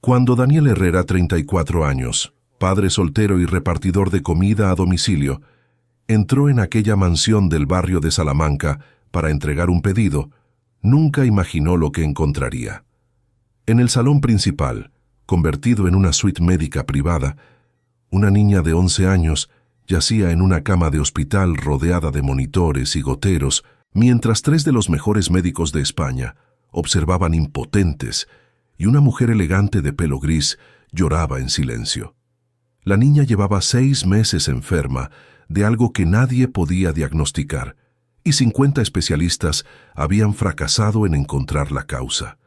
Cuando Daniel Herrera, 34 años, padre soltero y repartidor de comida a domicilio, entró en aquella mansión del barrio de Salamanca para entregar un pedido, nunca imaginó lo que encontraría. En el salón principal, convertido en una suite médica privada, una niña de 11 años yacía en una cama de hospital rodeada de monitores y goteros, mientras 3 de los mejores médicos de España observaban impotentes y una mujer elegante de pelo gris lloraba en silencio. La niña llevaba 6 meses enferma de algo que nadie podía diagnosticar, y 50 especialistas habían fracasado en encontrar la causa.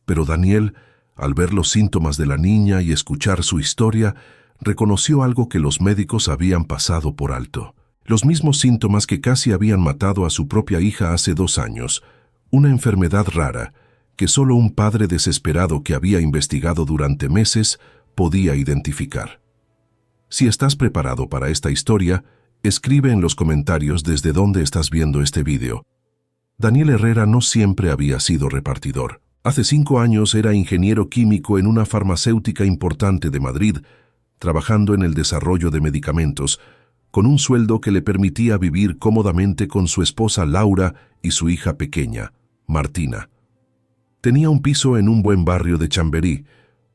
Pero Daniel, al ver los síntomas de la niña y escuchar su historia, reconoció algo que los médicos habían pasado por alto. Los mismos síntomas que casi habían matado a su propia hija hace 2 años, una enfermedad rara que solo un padre desesperado que había investigado durante meses podía identificar. Si estás preparado para esta historia, escribe en los comentarios desde dónde estás viendo este vídeo. Daniel Herrera no siempre había sido repartidor. Hace 5 años era ingeniero químico en una farmacéutica importante de Madrid, trabajando en el desarrollo de medicamentos, con un sueldo que le permitía vivir cómodamente con su esposa Laura y su hija pequeña, Martina. Tenía un piso en un buen barrio de Chamberí,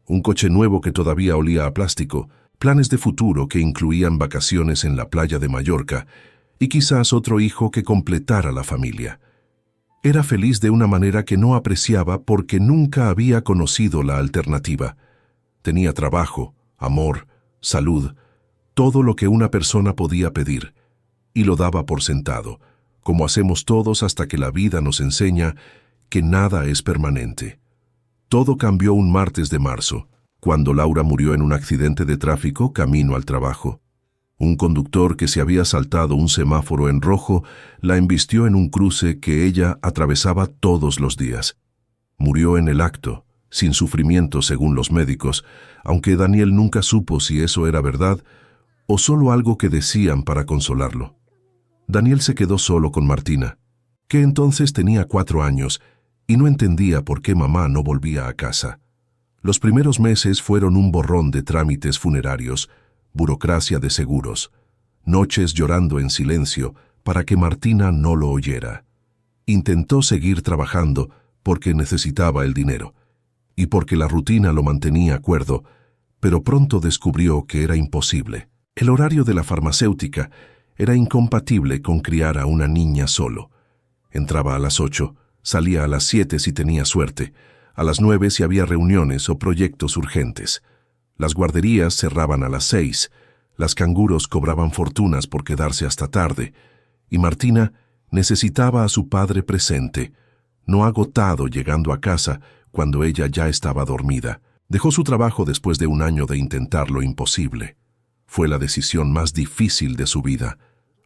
un coche nuevo que todavía olía a plástico, planes de futuro que incluían vacaciones en la playa de Mallorca y quizás otro hijo que completara la familia. Era feliz de una manera que no apreciaba porque nunca había conocido la alternativa. Tenía trabajo, amor, salud, todo lo que una persona podía pedir, y lo daba por sentado, como hacemos todos hasta que la vida nos enseña que nada es permanente. Todo cambió un martes de marzo, cuando Laura murió en un accidente de tráfico camino al trabajo. Un conductor que se había saltado un semáforo en rojo la embistió en un cruce que ella atravesaba todos los días. Murió en el acto, sin sufrimiento según los médicos, aunque Daniel nunca supo si eso era verdad o solo algo que decían para consolarlo. Daniel se quedó solo con Martina, que entonces tenía 4 años y no entendía por qué mamá no volvía a casa. Los primeros meses fueron un borrón de trámites funerarios, burocracia de seguros, noches llorando en silencio para que Martina no lo oyera. Intentó seguir trabajando porque necesitaba el dinero y porque la rutina lo mantenía cuerdo, pero pronto descubrió que era imposible. El horario de la farmacéutica era incompatible con criar a una niña solo. Entraba a las 8, salía a las 7 si tenía suerte, a las 9 si había reuniones o proyectos urgentes. Las guarderías cerraban a las 6, las canguros cobraban fortunas por quedarse hasta tarde, y Martina necesitaba a su padre presente, no agotado llegando a casa cuando ella ya estaba dormida. Dejó su trabajo después de 1 año de intentar lo imposible. Fue la decisión más difícil de su vida,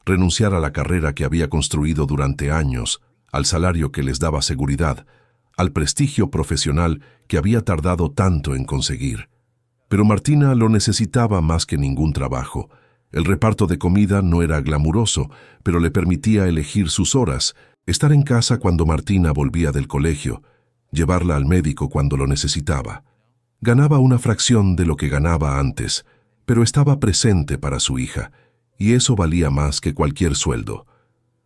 renunciar a la carrera que había construido durante años, al salario que les daba seguridad, al prestigio profesional que había tardado tanto en conseguir. Pero Martina lo necesitaba más que ningún trabajo. El reparto de comida no era glamuroso, pero le permitía elegir sus horas, estar en casa cuando Martina volvía del colegio, llevarla al médico cuando lo necesitaba. Ganaba una fracción de lo que ganaba antes, pero estaba presente para su hija, y eso valía más que cualquier sueldo.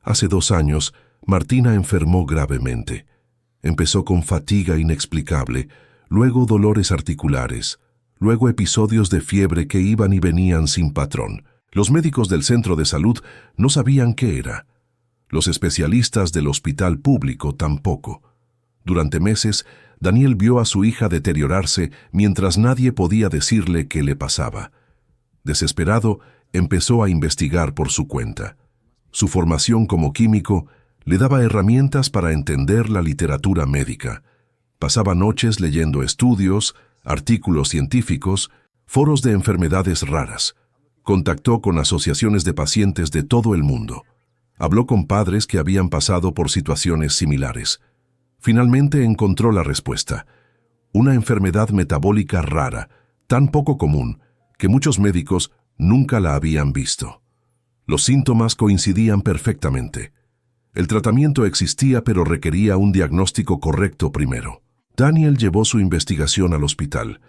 Hace 2 años, Martina enfermó gravemente. Empezó con fatiga inexplicable, luego dolores articulares, luego episodios de fiebre que iban y venían sin patrón. Los médicos del centro de salud no sabían qué era. Los especialistas del hospital público tampoco. Durante meses, Daniel vio a su hija deteriorarse mientras nadie podía decirle qué le pasaba. Desesperado, empezó a investigar por su cuenta. Su formación como químico le daba herramientas para entender la literatura médica. Pasaba noches leyendo estudios, artículos científicos, foros de enfermedades raras. Contactó con asociaciones de pacientes de todo el mundo. Habló con padres que habían pasado por situaciones similares. Finalmente encontró la respuesta: una enfermedad metabólica rara, tan poco común, que muchos médicos nunca la habían visto. Los síntomas coincidían perfectamente. El tratamiento existía, pero requería un diagnóstico correcto primero. Daniel llevó su investigación al hospital.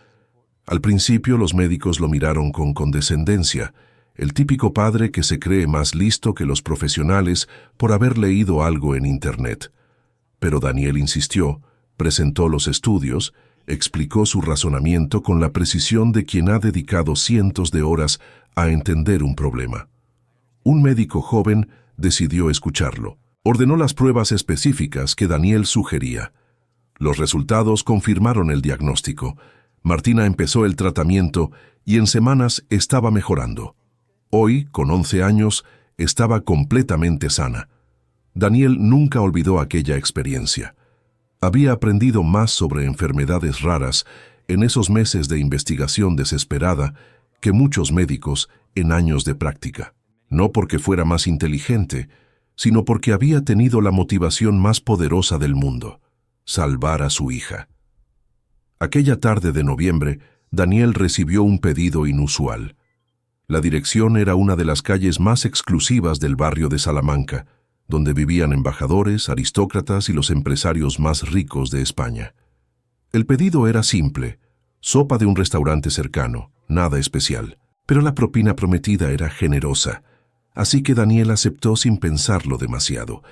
Al principio los médicos lo miraron con condescendencia, el típico padre que se cree más listo que los profesionales por haber leído algo en Internet. Pero Daniel insistió, presentó los estudios, explicó su razonamiento con la precisión de quien ha dedicado cientos de horas a entender un problema. Un médico joven decidió escucharlo. Ordenó las pruebas específicas que Daniel sugería. Los resultados confirmaron el diagnóstico. Martina empezó el tratamiento y en semanas estaba mejorando. Hoy, con 11 años, estaba completamente sana. Daniel nunca olvidó aquella experiencia. Había aprendido más sobre enfermedades raras en esos meses de investigación desesperada que muchos médicos en años de práctica. No porque fuera más inteligente, sino porque había tenido la motivación más poderosa del mundo: salvar a su hija. Aquella tarde de noviembre, Daniel recibió un pedido inusual. La dirección era una de las calles más exclusivas del barrio de Salamanca, donde vivían embajadores, aristócratas y los empresarios más ricos de España. El pedido era simple: sopa de un restaurante cercano, nada especial, pero la propina prometida era generosa. Así que Daniel aceptó sin pensarlo demasiado.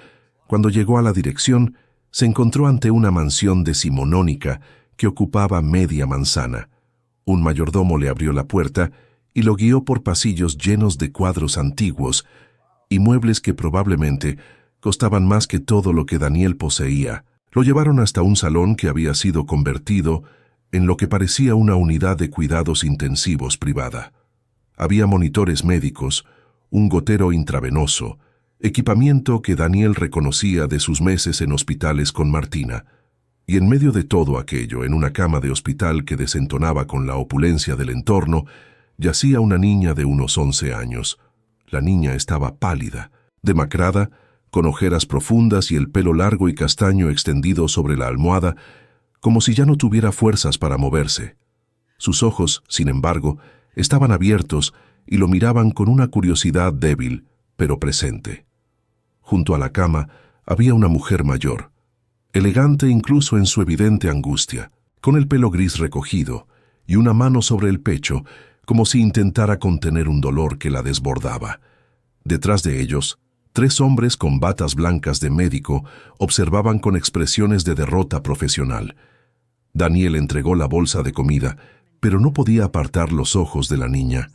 Cuando llegó a la dirección, se encontró ante una mansión decimonónica que ocupaba media manzana. Un mayordomo le abrió la puerta y lo guió por pasillos llenos de cuadros antiguos y muebles que probablemente costaban más que todo lo que Daniel poseía. Lo llevaron hasta un salón que había sido convertido en lo que parecía una unidad de cuidados intensivos privada. Había monitores médicos, un gotero intravenoso, equipamiento que Daniel reconocía de sus meses en hospitales con Martina. Y en medio de todo aquello, en una cama de hospital que desentonaba con la opulencia del entorno, yacía una niña de unos 11 años. La niña estaba pálida, demacrada, con ojeras profundas y el pelo largo y castaño extendido sobre la almohada, como si ya no tuviera fuerzas para moverse. Sus ojos, sin embargo, estaban abiertos y lo miraban con una curiosidad débil, pero presente. Junto a la cama había una mujer mayor, elegante incluso en su evidente angustia, con el pelo gris recogido y una mano sobre el pecho, como si intentara contener un dolor que la desbordaba. Detrás de ellos, 3 hombres con batas blancas de médico observaban con expresiones de derrota profesional. Daniel entregó la bolsa de comida, pero no podía apartar los ojos de la niña.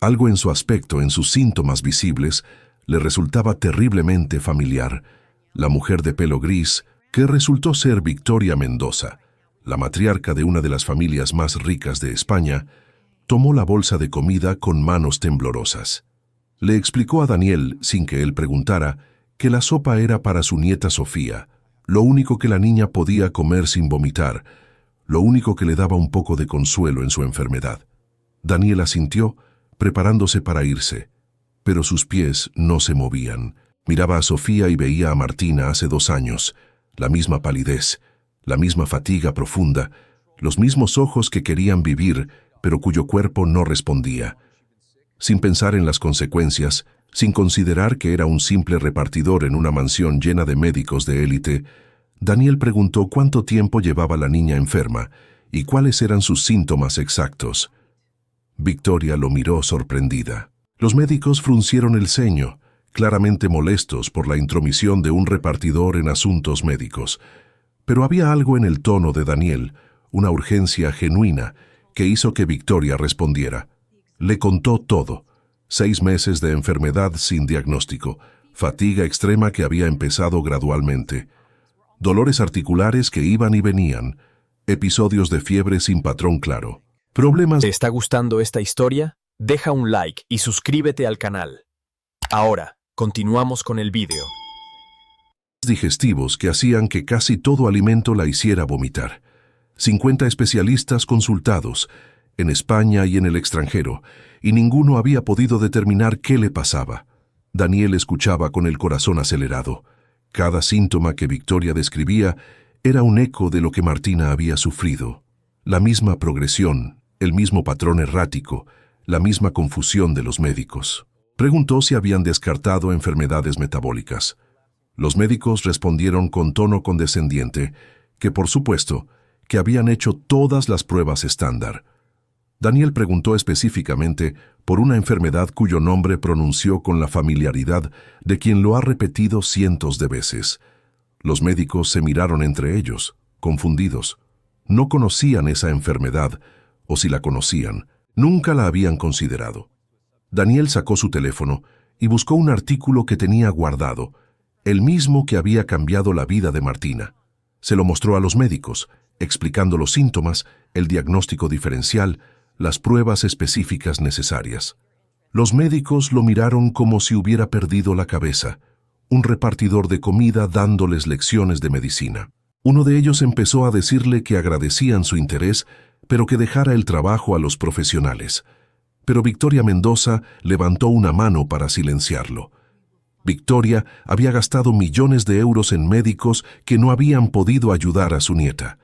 Algo en su aspecto, en sus síntomas visibles, le resultaba terriblemente familiar. La mujer de pelo gris, que resultó ser Victoria Mendoza, la matriarca de una de las familias más ricas de España, tomó la bolsa de comida con manos temblorosas. Le explicó a Daniel, sin que él preguntara, que la sopa era para su nieta Sofía, lo único que la niña podía comer sin vomitar, lo único que le daba un poco de consuelo en su enfermedad. Daniel asintió, preparándose para irse, pero sus pies no se movían. Miraba a Sofía y veía a Martina hace 2 años, la misma palidez, la misma fatiga profunda, los mismos ojos que querían vivir, pero cuyo cuerpo no respondía. Sin pensar en las consecuencias, sin considerar que era un simple repartidor en una mansión llena de médicos de élite, Daniel preguntó cuánto tiempo llevaba la niña enferma y cuáles eran sus síntomas exactos. Victoria lo miró sorprendida. Los médicos fruncieron el ceño, claramente molestos por la intromisión de un repartidor en asuntos médicos. Pero había algo en el tono de Daniel, una urgencia genuina, que hizo que Victoria respondiera. Le contó todo: 6 meses de enfermedad sin diagnóstico, fatiga extrema que había empezado gradualmente, dolores articulares que iban y venían, episodios de fiebre sin patrón claro, problemas... ¿Te está gustando esta historia? Deja un like y suscríbete al canal. Ahora, continuamos con el vídeo. Digestivos que hacían que casi todo alimento la hiciera vomitar. 50 especialistas consultados, en España y en el extranjero, y ninguno había podido determinar qué le pasaba. Daniel escuchaba con el corazón acelerado. Cada síntoma que Victoria describía era un eco de lo que Martina había sufrido. La misma progresión, el mismo patrón errático, la misma confusión de los médicos. Preguntó si habían descartado enfermedades metabólicas. Los médicos respondieron con tono condescendiente que, por supuesto, que habían hecho todas las pruebas estándar. Daniel preguntó específicamente por una enfermedad cuyo nombre pronunció con la familiaridad de quien lo ha repetido cientos de veces. Los médicos se miraron entre ellos, confundidos. No conocían esa enfermedad, o si la conocían, nunca la habían considerado. Daniel sacó su teléfono y buscó un artículo que tenía guardado, el mismo que había cambiado la vida de Martina. Se lo mostró a los médicos, explicando los síntomas, el diagnóstico diferencial, las pruebas específicas necesarias. Los médicos lo miraron como si hubiera perdido la cabeza, un repartidor de comida dándoles lecciones de medicina. Uno de ellos empezó a decirle que agradecían su interés, pero que dejara el trabajo a los profesionales. Pero Victoria Mendoza levantó una mano para silenciarlo. Victoria había gastado millones de euros en médicos que no habían podido ayudar a su nieta.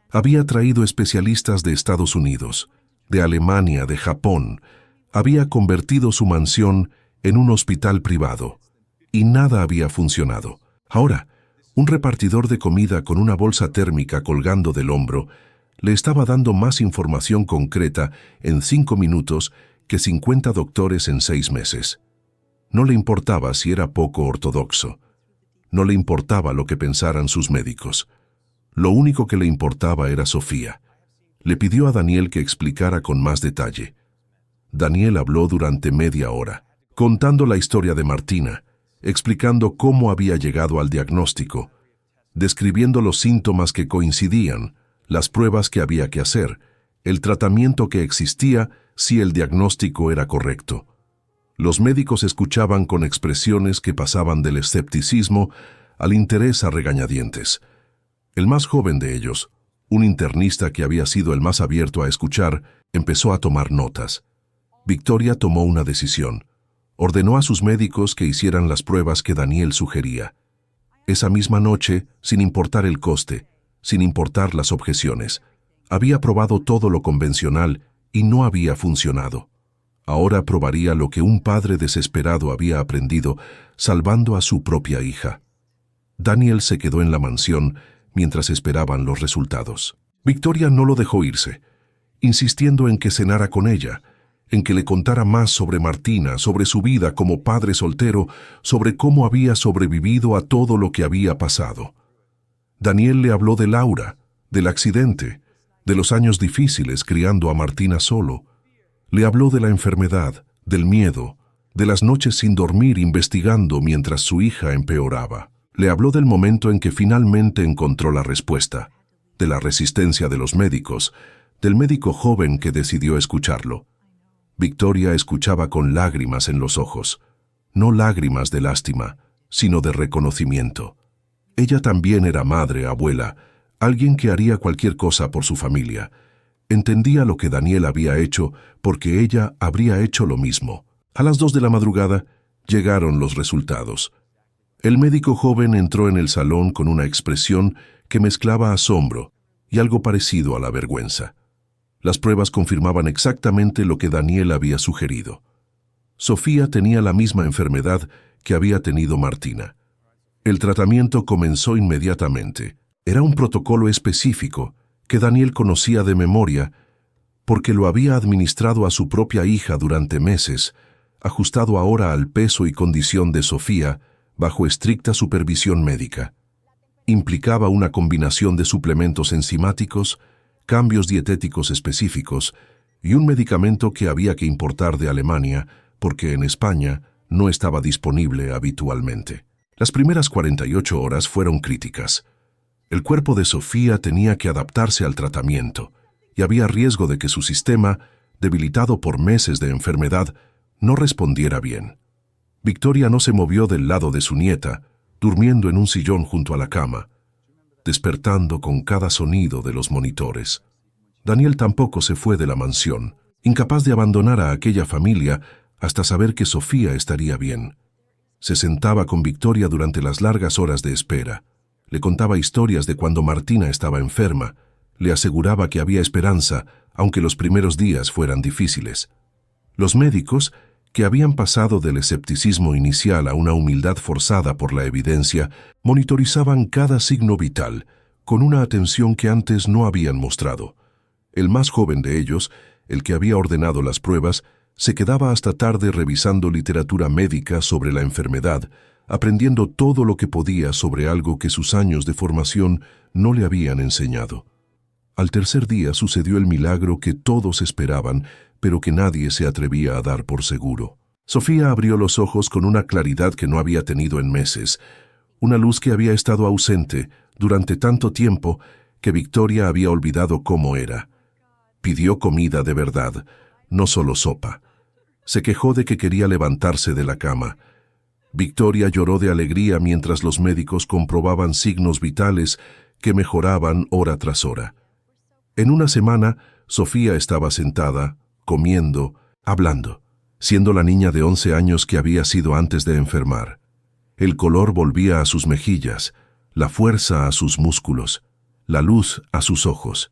Había traído especialistas de Estados Unidos, de Alemania, de Japón. Había convertido su mansión en un hospital privado. Y nada había funcionado. Ahora, un repartidor de comida con una bolsa térmica colgando del hombro le estaba dando más información concreta en 5 minutos que 50 doctores en 6 meses. No le importaba si era poco ortodoxo. No le importaba lo que pensaran sus médicos. Lo único que le importaba era Sofía. Le pidió a Daniel que explicara con más detalle. Daniel habló durante media hora, contando la historia de Martina, explicando cómo había llegado al diagnóstico, describiendo los síntomas que coincidían, las pruebas que había que hacer, el tratamiento que existía si el diagnóstico era correcto. Los médicos escuchaban con expresiones que pasaban del escepticismo al interés a regañadientes. El más joven de ellos, un internista que había sido el más abierto a escuchar, empezó a tomar notas. Victoria tomó una decisión. Ordenó a sus médicos que hicieran las pruebas que Daniel sugería. Esa misma noche, sin importar el coste, sin importar las objeciones, había probado todo lo convencional y no había funcionado. Ahora probaría lo que un padre desesperado había aprendido, salvando a su propia hija. Daniel se quedó en la mansión mientras esperaban los resultados. Victoria no lo dejó irse, insistiendo en que cenara con ella, en que le contara más sobre Martina, sobre su vida como padre soltero, sobre cómo había sobrevivido a todo lo que había pasado. Daniel le habló de Laura, del accidente, de los años difíciles criando a Martina solo. Le habló de la enfermedad, del miedo, de las noches sin dormir investigando mientras su hija empeoraba. Le habló del momento en que finalmente encontró la respuesta, de la resistencia de los médicos, del médico joven que decidió escucharlo. Victoria escuchaba con lágrimas en los ojos, no lágrimas de lástima, sino de reconocimiento. Ella también era madre, abuela, alguien que haría cualquier cosa por su familia. Entendía lo que Daniel había hecho porque ella habría hecho lo mismo. A las 2 de la madrugada llegaron los resultados. El médico joven entró en el salón con una expresión que mezclaba asombro y algo parecido a la vergüenza. Las pruebas confirmaban exactamente lo que Daniel había sugerido. Sofía tenía la misma enfermedad que había tenido Martina. El tratamiento comenzó inmediatamente. Era un protocolo específico que Daniel conocía de memoria porque lo había administrado a su propia hija durante meses, ajustado ahora al peso y condición de Sofía bajo estricta supervisión médica. Implicaba una combinación de suplementos enzimáticos, cambios dietéticos específicos y un medicamento que había que importar de Alemania porque en España no estaba disponible habitualmente. Las primeras 48 horas fueron críticas. El cuerpo de Sofía tenía que adaptarse al tratamiento y había riesgo de que su sistema, debilitado por meses de enfermedad, no respondiera bien. Victoria no se movió del lado de su nieta, durmiendo en un sillón junto a la cama, despertando con cada sonido de los monitores. Daniel tampoco se fue de la mansión, incapaz de abandonar a aquella familia hasta saber que Sofía estaría bien. Se sentaba con Victoria durante las largas horas de espera. Le contaba historias de cuando Martina estaba enferma. Le aseguraba que había esperanza, aunque los primeros días fueran difíciles. Los médicos, que habían pasado del escepticismo inicial a una humildad forzada por la evidencia, monitorizaban cada signo vital, con una atención que antes no habían mostrado. El más joven de ellos, el que había ordenado las pruebas, se quedaba hasta tarde revisando literatura médica sobre la enfermedad, aprendiendo todo lo que podía sobre algo que sus años de formación no le habían enseñado. Al tercer día sucedió el milagro que todos esperaban, pero que nadie se atrevía a dar por seguro. Sofía abrió los ojos con una claridad que no había tenido en meses, una luz que había estado ausente durante tanto tiempo que Victoria había olvidado cómo era. Pidió comida de verdad, no solo sopa. Se quejó de que quería levantarse de la cama. Victoria lloró de alegría mientras los médicos comprobaban signos vitales que mejoraban hora tras hora. En una semana, Sofía estaba sentada, comiendo, hablando, siendo la niña de 11 años que había sido antes de enfermar. El color volvía a sus mejillas, la fuerza a sus músculos, la luz a sus ojos.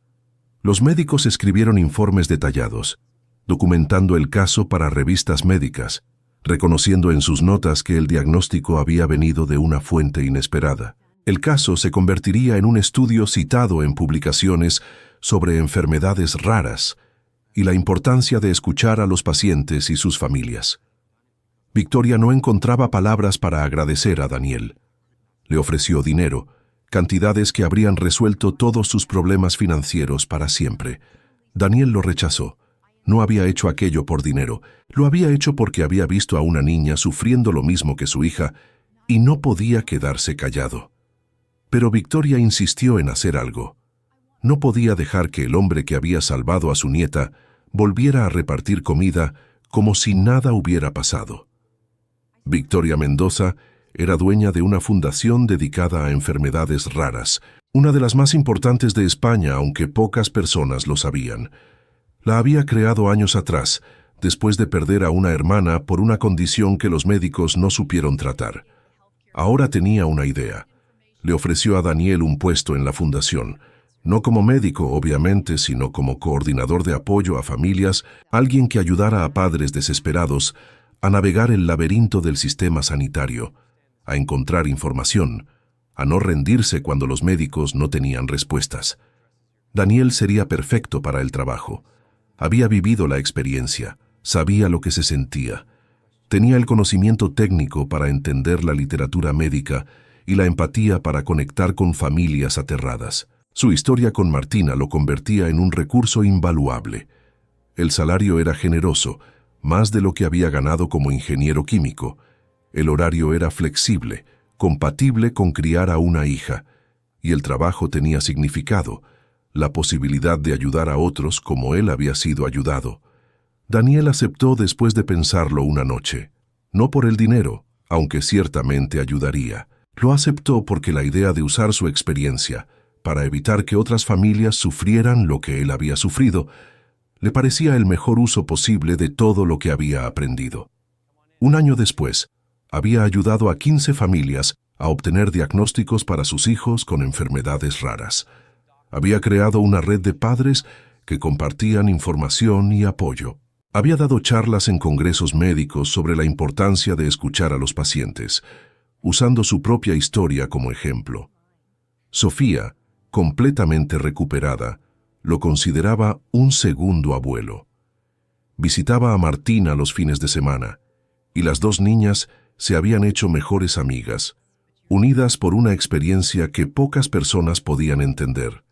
Los médicos escribieron informes detallados, documentando el caso para revistas médicas, reconociendo en sus notas que el diagnóstico había venido de una fuente inesperada. El caso se convertiría en un estudio citado en publicaciones sobre enfermedades raras y la importancia de escuchar a los pacientes y sus familias. Victoria no encontraba palabras para agradecer a Daniel. Le ofreció dinero, cantidades que habrían resuelto todos sus problemas financieros para siempre. Daniel lo rechazó. No había hecho aquello por dinero, lo había hecho porque había visto a una niña sufriendo lo mismo que su hija y no podía quedarse callado. Pero Victoria insistió en hacer algo. No podía dejar que el hombre que había salvado a su nieta volviera a repartir comida como si nada hubiera pasado. Victoria Mendoza era dueña de una fundación dedicada a enfermedades raras, una de las más importantes de España, aunque pocas personas lo sabían. La había creado años atrás, después de perder a una hermana por una condición que los médicos no supieron tratar. Ahora tenía una idea. Le ofreció a Daniel un puesto en la fundación, no como médico, obviamente, sino como coordinador de apoyo a familias, alguien que ayudara a padres desesperados a navegar el laberinto del sistema sanitario, a encontrar información, a no rendirse cuando los médicos no tenían respuestas. Daniel sería perfecto para el trabajo. Había vivido la experiencia, sabía lo que se sentía. Tenía el conocimiento técnico para entender la literatura médica y la empatía para conectar con familias aterradas. Su historia con Martina lo convertía en un recurso invaluable. El salario era generoso, más de lo que había ganado como ingeniero químico. El horario era flexible, compatible con criar a una hija, y el trabajo tenía significado, la posibilidad de ayudar a otros como él había sido ayudado. Daniel aceptó después de pensarlo una noche. No por el dinero, aunque ciertamente ayudaría. Lo aceptó porque la idea de usar su experiencia para evitar que otras familias sufrieran lo que él había sufrido, le parecía el mejor uso posible de todo lo que había aprendido. Un año después, había ayudado a 15 familias a obtener diagnósticos para sus hijos con enfermedades raras. Había creado una red de padres que compartían información y apoyo. Había dado charlas en congresos médicos sobre la importancia de escuchar a los pacientes, usando su propia historia como ejemplo. Sofía, completamente recuperada, lo consideraba un segundo abuelo. Visitaba a Martina los fines de semana, y las dos niñas se habían hecho mejores amigas, unidas por una experiencia que pocas personas podían entender.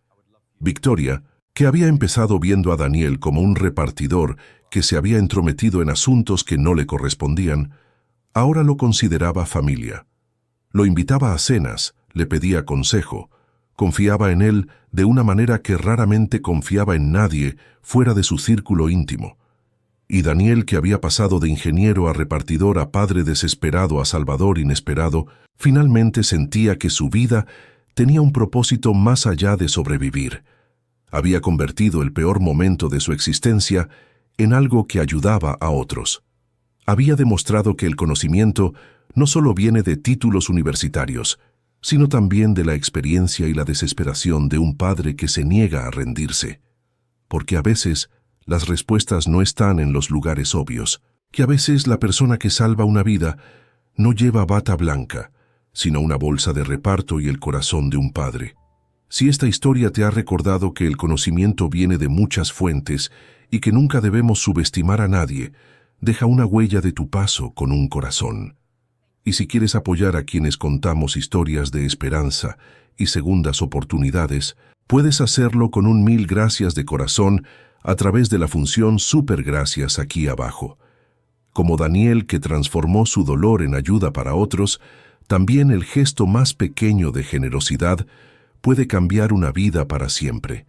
Victoria, que había empezado viendo a Daniel como un repartidor que se había entrometido en asuntos que no le correspondían, ahora lo consideraba familia. Lo invitaba a cenas, le pedía consejo, confiaba en él de una manera que raramente confiaba en nadie fuera de su círculo íntimo. Y Daniel, que había pasado de ingeniero a repartidor a padre desesperado a salvador inesperado, finalmente sentía que su vida tenía un propósito más allá de sobrevivir. Había convertido el peor momento de su existencia en algo que ayudaba a otros. Había demostrado que el conocimiento no solo viene de títulos universitarios, sino también de la experiencia y la desesperación de un padre que se niega a rendirse. Porque a veces las respuestas no están en los lugares obvios, que a veces la persona que salva una vida no lleva bata blanca, sino una bolsa de reparto y el corazón de un padre. Si esta historia te ha recordado que el conocimiento viene de muchas fuentes y que nunca debemos subestimar a nadie, deja una huella de tu paso con un corazón. Y si quieres apoyar a quienes contamos historias de esperanza y segundas oportunidades, puedes hacerlo con un 1000 gracias de corazón a través de la función Super Gracias aquí abajo. Como Daniel, que transformó su dolor en ayuda para otros, también el gesto más pequeño de generosidad puede cambiar una vida para siempre.